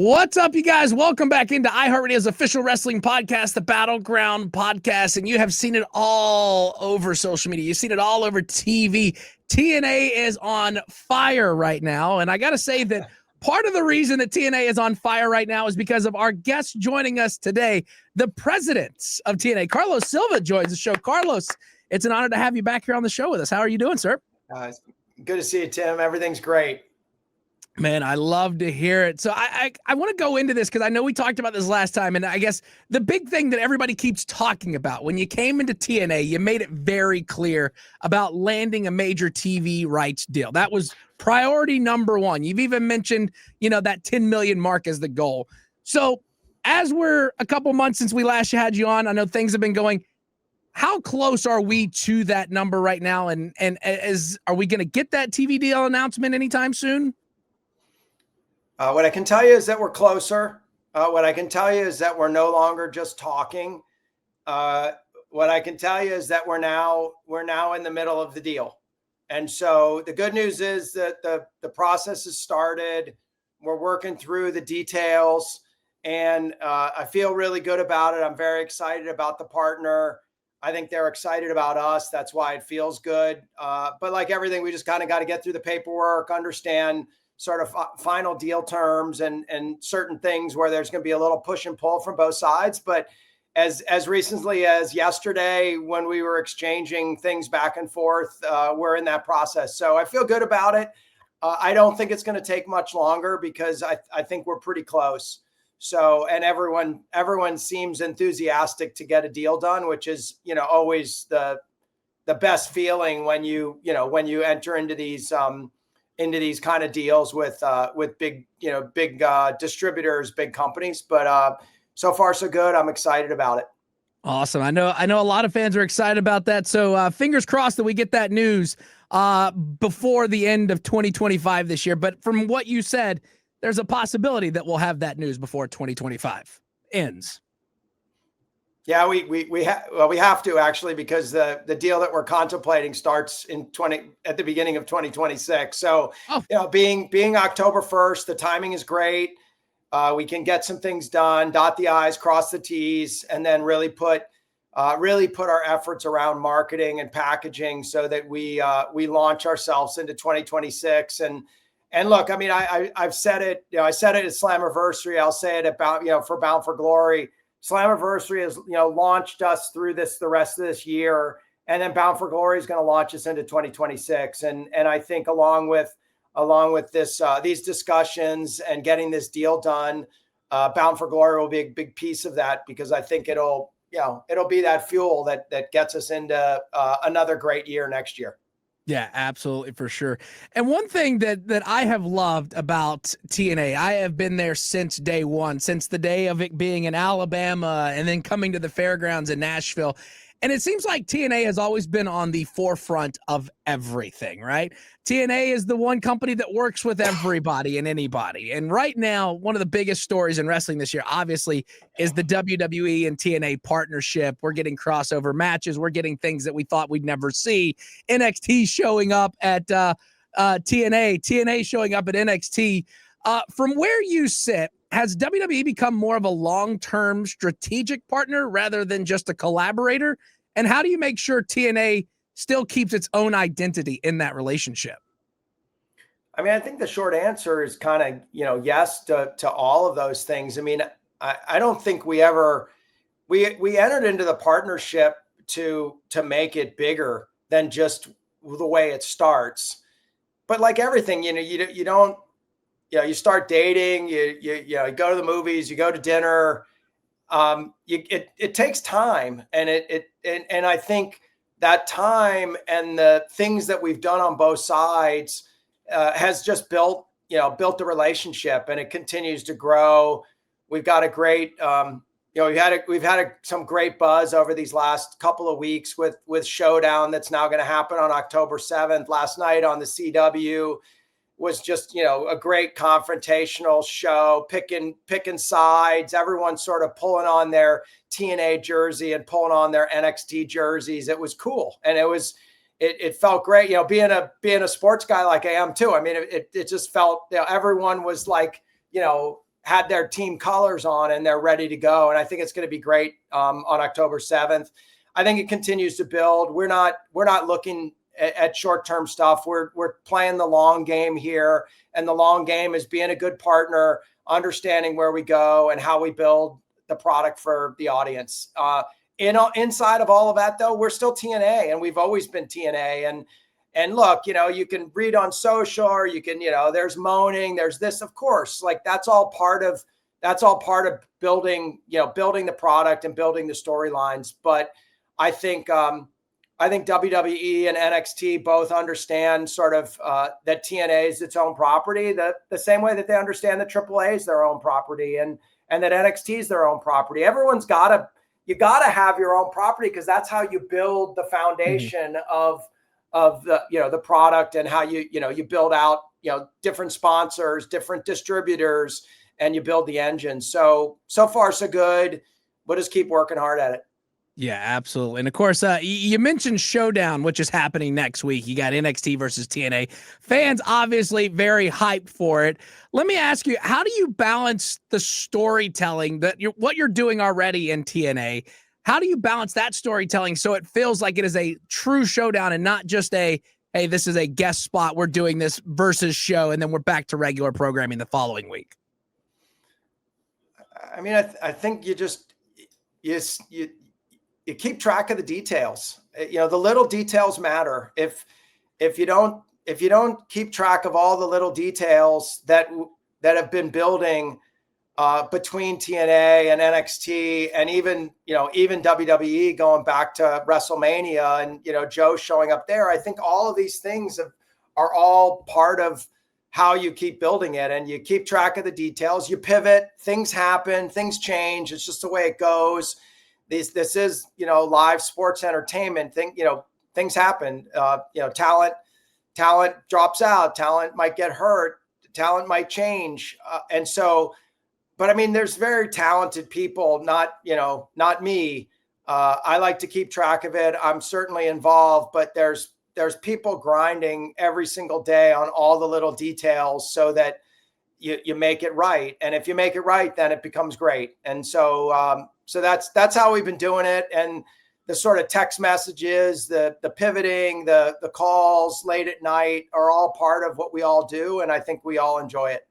What's up, you guys? Welcome back into iHeartRadio's official wrestling podcast, the Battleground Podcast, and you have seen it all over social media. You've seen it all over TV. TNA is on fire right now, and I got to say that part of the reason that TNA is on fire right now is because of our guest joining us today, the president of TNA, Carlos Silva, joins the show. Carlos, it's an honor to have you back here on the show with us. How are you doing, sir? It's good to see you, Tim. Everything's great. Man, I love to hear it. So I want to go into this because I know we talked about this last time, and I guess the big thing that everybody keeps talking about, when you came into TNA, you made it very clear about landing a major TV rights deal. That was priority number one. You've even mentioned, that 10 million mark as the goal. So as we're a couple months since we last had you on, I know things have been going. How close are we to that number right now? And are we going to get that TV deal announcement anytime soon? What I can tell you is that we're closer. What I can tell you is that we're no longer just talking. What I can tell you is that we're now in the middle of the deal. And so the good news is that the process has started. We're working through the details, and I feel really good about it. I'm very excited about the partner. I think they're excited about us. That's why it feels good. But like everything, we just kind of got to get through the paperwork, understand sort of final deal terms and certain things where there's going to be a little push and pull from both sides. But as recently as yesterday, when we were exchanging things back and forth, we're in that process. So I feel good about it. I don't think it's going to take much longer because I think we're pretty close. So, and everyone seems enthusiastic to get a deal done, which is, always the best feeling when you enter into these kind of deals with big distributors, big companies. But so far so good. I'm excited about it. Awesome. I know a lot of fans are excited about that. So fingers crossed that we get that news before the end of 2025 this year. But from what you said, there's a possibility that we'll have that news before 2025 ends. Yeah, we have to actually, because the deal that we're contemplating starts at the beginning of 2026. So, being October 1st, the timing is great. We can get some things done, dot the I's, cross the T's, and then really put our efforts around marketing and packaging so that we launch ourselves into 2026. And look, I mean, I've said it. I said it at Slammiversary. I'll say it about for Bound for Glory. Slammiversary has, launched us through the rest of this year, and then Bound for Glory is going to launch us into 2026. And I think along with this, these discussions and getting this deal done, Bound for Glory will be a big piece of that, because I think it'll be that fuel that gets us into another great year next year. Yeah, absolutely, for sure. And one thing that I have loved about TNA, I have been there since day one, since the day of it being in Alabama and then coming to the fairgrounds in Nashville. And it seems like TNA has always been on the forefront of everything, right? TNA is the one company that works with everybody and anybody. And right now, one of the biggest stories in wrestling this year, obviously, is the WWE and TNA partnership. We're getting crossover matches. We're getting things that we thought we'd never see. NXT showing up at TNA showing up at NXT. From where you sit, has WWE become more of a long-term strategic partner rather than just a collaborator? And how do you make sure TNA still keeps its own identity in that relationship? I mean, I think the short answer is kind of, yes to all of those things. I mean, I don't think we entered into the partnership to make it bigger than just the way it starts. But like everything, you don't, you start dating, you go to the movies, you go to dinner. It takes time, and and I think that time and the things that we've done on both sides has just built the relationship, and it continues to grow. We've got a great, we've had some great buzz over these last couple of weeks with Showdown that's now going to happen on October 7th. Last night on the CW was just, a great confrontational show, picking sides, everyone sort of pulling on their TNA jersey and pulling on their NXT jerseys. It was cool. And it felt great, being a sports guy like I am too. I mean, it just felt, everyone was like, had their team colors on and they're ready to go. And I think it's going to be great on October 7th. I think it continues to build. We're not looking at short-term stuff. We're playing the long game here, and the long game is being a good partner, understanding where we go and how we build the product for the audience. Inside of all of that, though, we're still TNA, and we've always been TNA. And look, you can read on social, or you can, there's moaning, there's this, of course, like that's all part of building, building the product and building the storylines. But I think WWE and NXT both understand sort of that TNA is its own property, the same way that they understand that AAA is their own property and that NXT is their own property. Everyone's you gotta have your own property, because that's how you build the foundation of the, the product, and how you build out, different sponsors, different distributors, and you build the engine. So far so good. We'll just keep working hard at it. Yeah, absolutely. And of course, you mentioned Showdown, which is happening next week. You got NXT versus TNA. Fans obviously very hyped for it. Let me ask you, how do you balance the storytelling what you're doing already in TNA? How do you balance that storytelling so it feels like it is a true showdown and not just hey, this is a guest spot, we're doing this versus show, and then we're back to regular programming the following week? I mean, I think you keep track of the details. The little details matter. If you don't keep track of all the little details that have been building between TNA and NXT, and even WWE going back to WrestleMania, and Joe showing up there, I think all of these things are all part of how you keep building it, and you keep track of the details. You pivot, things happen, things change. It's just the way it goes. This is, live sports entertainment thing. Things happen. Talent drops out. Talent might get hurt. Talent might change. But I mean, there's very talented people, not me. I like to keep track of it. I'm certainly involved, but there's people grinding every single day on all the little details so that you make it right. And if you make it right, then it becomes great. And so that's how we've been doing it. And the sort of text messages, the pivoting, the calls late at night are all part of what we all do. And I think we all enjoy it.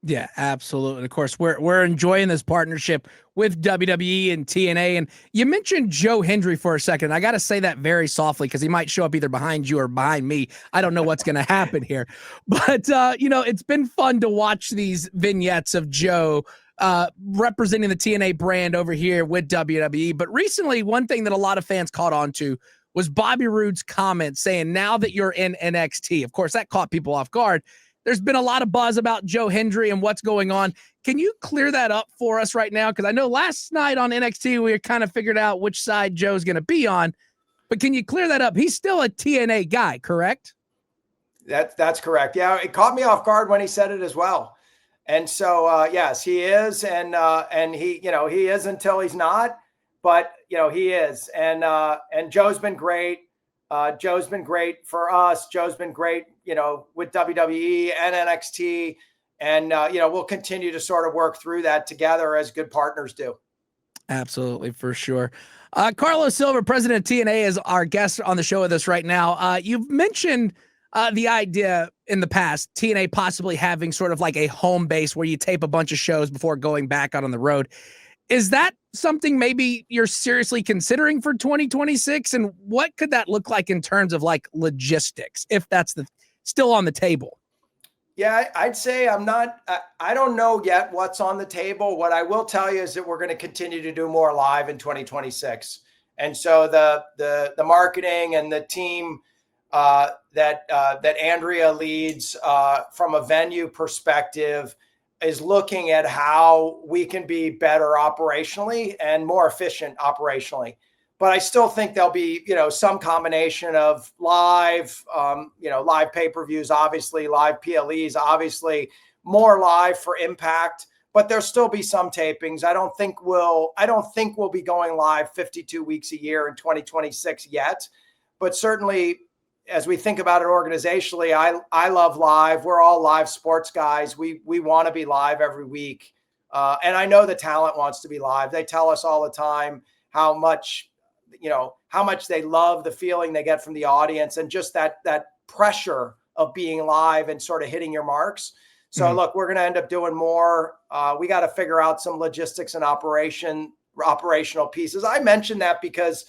Yeah, absolutely. And of course, we're enjoying this partnership with WWE and TNA. And you mentioned Joe Hendry for a second. I got to say that very softly, because he might show up either behind you or behind me. I don't know what's going to happen here. But, it's been fun to watch these vignettes of Joe representing the TNA brand over here with WWE. But recently, one thing that a lot of fans caught on to was Bobby Roode's comment saying, now that you're in NXT. Of course, that caught people off guard. There's been a lot of buzz about Joe Hendry and what's going on. Can you clear that up for us right now? Because I know last night on NXT, we kind of figured out which side Joe's going to be on. But can you clear that up? He's still a TNA guy, correct? That's correct. Yeah, it caught me off guard when he said it as well. And so, yes, he is. And he, he is until he's not. But, he is. And Joe's been great. Joe's been great for us. Joe's been great, with WWE and NXT. And, we'll continue to sort of work through that together as good partners do. Absolutely, for sure. Carlos Silva, president of TNA, is our guest on the show with us right now. You've mentioned the idea in the past, TNA possibly having sort of like a home base where you tape a bunch of shows before going back out on the road. Is that something maybe you're seriously considering for 2026? And what could that look like in terms of like logistics, if that's still on the table? Yeah, I'd say I don't know yet what's on the table. What I will tell you is that we're going to continue to do more live in 2026. And so the marketing and the team that Andrea leads from a venue perspective is looking at how we can be better operationally and more efficient operationally. But I still think there'll be, some combination of live, live pay-per-views, obviously, live PLEs, obviously, more live for Impact. But there'll still be some tapings. I don't think we'll be going live 52 weeks a year in 2026 yet. But certainly, as we think about it organizationally, I love live. We're all live sports guys. We want to be live every week. And I know the talent wants to be live. They tell us all the time how much they love the feeling they get from the audience and just that pressure of being live and sort of hitting your marks. So look, we're going to end up doing more. We got to figure out some logistics and operational pieces. I mentioned that because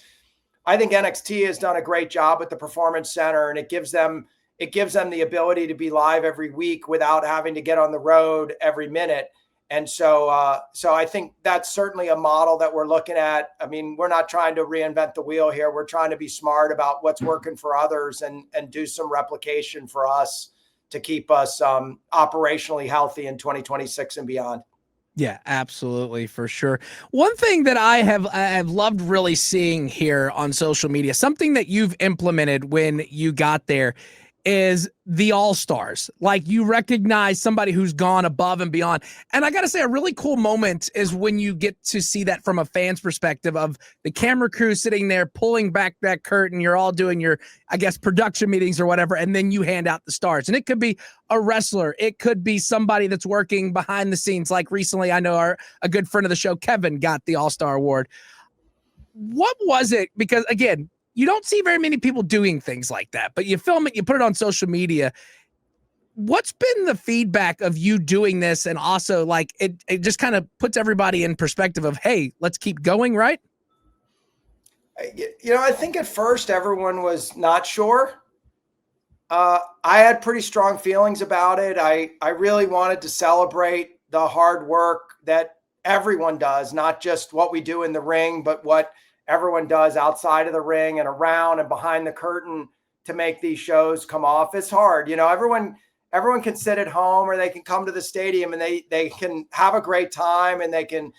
I think NXT has done a great job at the Performance Center, and it gives them the ability to be live every week without having to get on the road every minute. And so I think that's certainly a model that we're looking at. I mean, we're not trying to reinvent the wheel here. We're trying to be smart about what's working for others and do some replication for us to keep us operationally healthy in 2026 and beyond. Yeah, absolutely, for sure. One thing that I have loved really seeing here on social media, something that you've implemented when you got there, is the All-Stars. Like, you recognize somebody who's gone above and beyond. And I got to say, a really cool moment is when you get to see that from a fan's perspective of the camera crew sitting there pulling back that curtain. You're all doing your, I guess, production meetings or whatever, and then you hand out the stars. And it could be a wrestler. It could be somebody that's working behind the scenes. Like recently, I know a good friend of the show, Kevin, got the All-Star Award. What was it? Because, again, you don't see very many people doing things like that, but you film it, you put it on social media. What's been the feedback of you doing this? And also, like, it just kind of puts everybody in perspective of, hey, let's keep going, right? I think at first everyone was not sure. I had pretty strong feelings about it. I really wanted to celebrate the hard work that everyone does, not just what we do in the ring, but what everyone does outside of the ring and around and behind the curtain to make these shows come off. It's hard. Everyone can sit at home or they can come to the stadium and they can have a great time and they can,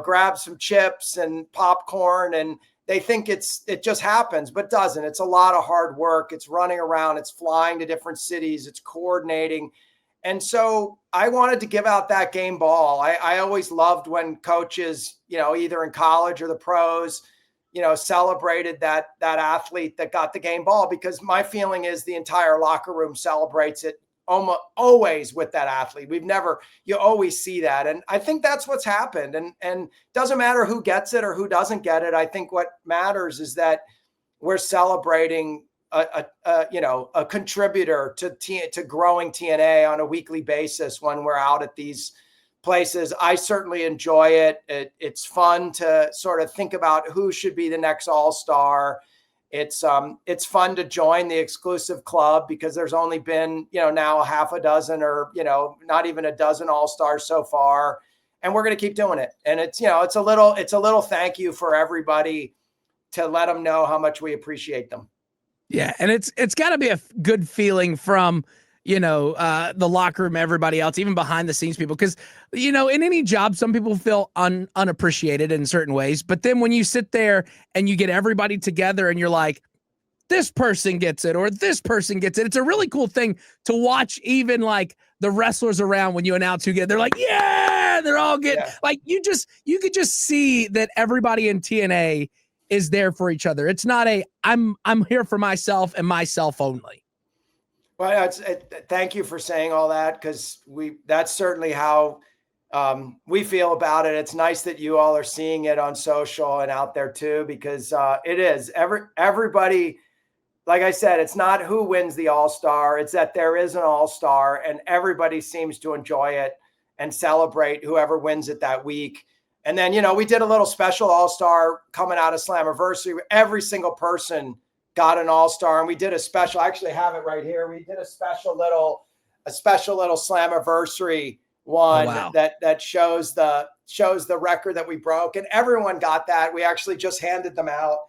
grab some chips and popcorn and they think it just happens, but doesn't. It's a lot of hard work. It's running around. It's flying to different cities. It's coordinating. And so I wanted to give out that game ball. I always loved when coaches, either in college or the pros, celebrated that athlete that got the game ball, because my feeling is the entire locker room celebrates it almost always with that athlete. You always see that. And I think that's what's happened. And doesn't matter who gets it or who doesn't get it. I think what matters is that we're celebrating a contributor to growing TNA on a weekly basis when we're out at these places. I certainly enjoy it. It's fun to sort of think about who should be the next All-Star. It's fun to join the exclusive club because there's only been, now a half a dozen or, not even a dozen All-Stars so far. And we're going to keep doing it. And it's a little thank you for everybody to let them know how much we appreciate them. Yeah. And it's gotta be a good feeling from, the locker room, everybody else, even behind the scenes people. Cause in any job, some people feel unappreciated in certain ways, but then when you sit there and you get everybody together and you're like, this person gets it, or this person gets it. It's a really cool thing to watch, even like the wrestlers around when you announce who get it. They're like, yeah, they're all getting like, you could just see that everybody in TNA is there for each other. It's not I'm here for myself and myself only. Well, thank you for saying all that, because that's certainly how we feel about it. It's nice that you all are seeing it on social and out there too, because it is everybody. Like I said, it's not who wins the All-Star. It's that there is an All-Star and everybody seems to enjoy it and celebrate whoever wins it that week. And then, we did a little special All-Star coming out of Slammiversary. Every single person got an All-Star, and we did a special. I actually have it right here. We did a special little Slammiversary one. Oh, wow. that shows the record that we broke, and everyone got that. We actually just handed them out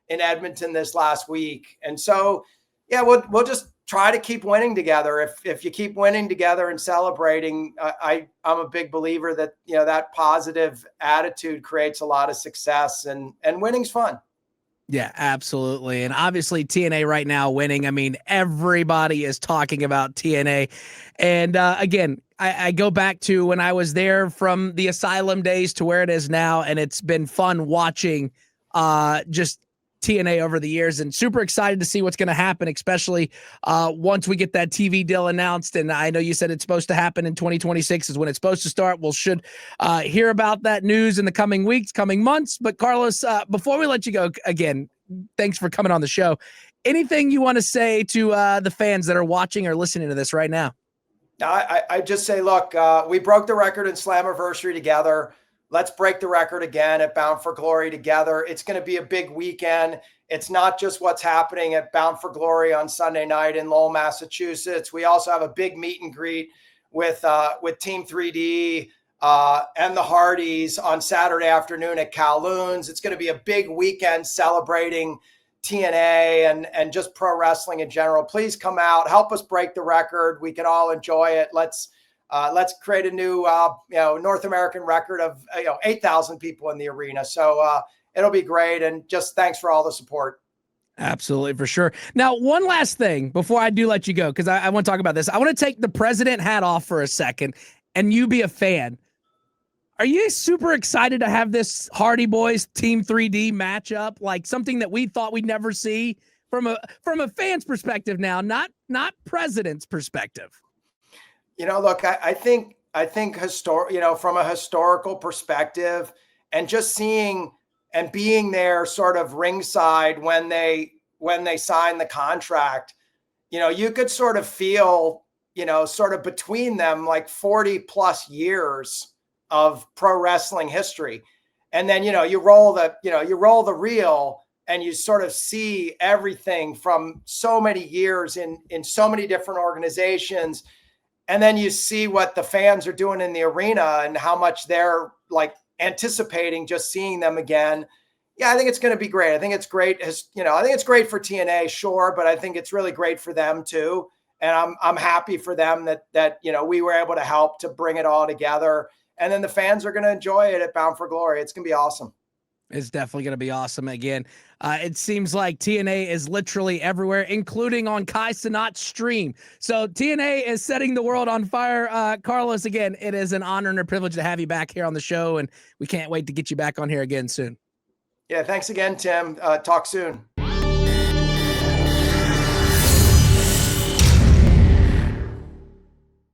in Edmonton this last week. And so, yeah, we'll just try to keep winning together. If you keep winning together and celebrating, I'm a big believer that, that positive attitude creates a lot of success, and winning's fun. Yeah, absolutely. And obviously TNA right now winning. I mean, everybody is talking about TNA. And again, I go back to when I was there from the Asylum days to where it is now. And it's been fun watching just TNA over the years, and super excited to see what's going to happen, especially once we get that TV deal announced. And I know you said it's supposed to happen in 2026 is when it's supposed to start. We'll should hear about that news in the coming weeks, coming months. But Carlos, before we let you go, again, thanks for coming on the show. Anything you want to say to the fans that are watching or listening to this right now? I just say, look, we broke the record in Slammiversary together. Let's break the record again at Bound for Glory together. It's going to be a big weekend. It's not just what's happening at Bound for Glory on Sunday night in Lowell, Massachusetts. We also have a big meet and greet with Team 3D and the Hardys on Saturday afternoon at Kowloon's. It's going to be a big weekend celebrating TNA and just pro wrestling in general. Please come out, help us break the record. We can all enjoy it. Let's create a new, North American record of 8,000 people in the arena. So it'll be great. And just thanks for all the support. Absolutely, for sure. Now, one last thing before I do let you go, because I want to talk about this. I want to take the president hat off for a second and you be a fan. Are you super excited to have this Hardy Boys Team 3D matchup? Like something that we thought we'd never see from a fan's perspective now, not president's perspective. Look, I think from a historical perspective and just seeing and being there sort of ringside when they signed the contract, you could sort of feel, sort of between them like 40 plus years of pro wrestling history. And then, you roll the reel and you sort of see everything from so many years in so many different organizations. And then you see what the fans are doing in the arena and how much they're like anticipating just seeing them again. Yeah, I think it's going to be great. I think it's great. I think it's great for TNA, sure, but I think it's really great for them too. And I'm happy for them that we were able to help to bring it all together. And then the fans are going to enjoy it at Bound for Glory. It's going to be awesome. It's definitely going to be awesome again. It seems like TNA is literally everywhere, including on Kai Cenat's stream. So TNA is setting the world on fire. Carlos, again, it is an honor and a privilege to have you back here on the show, and we can't wait to get you back on here again soon. Yeah, thanks again, Tim. Talk soon.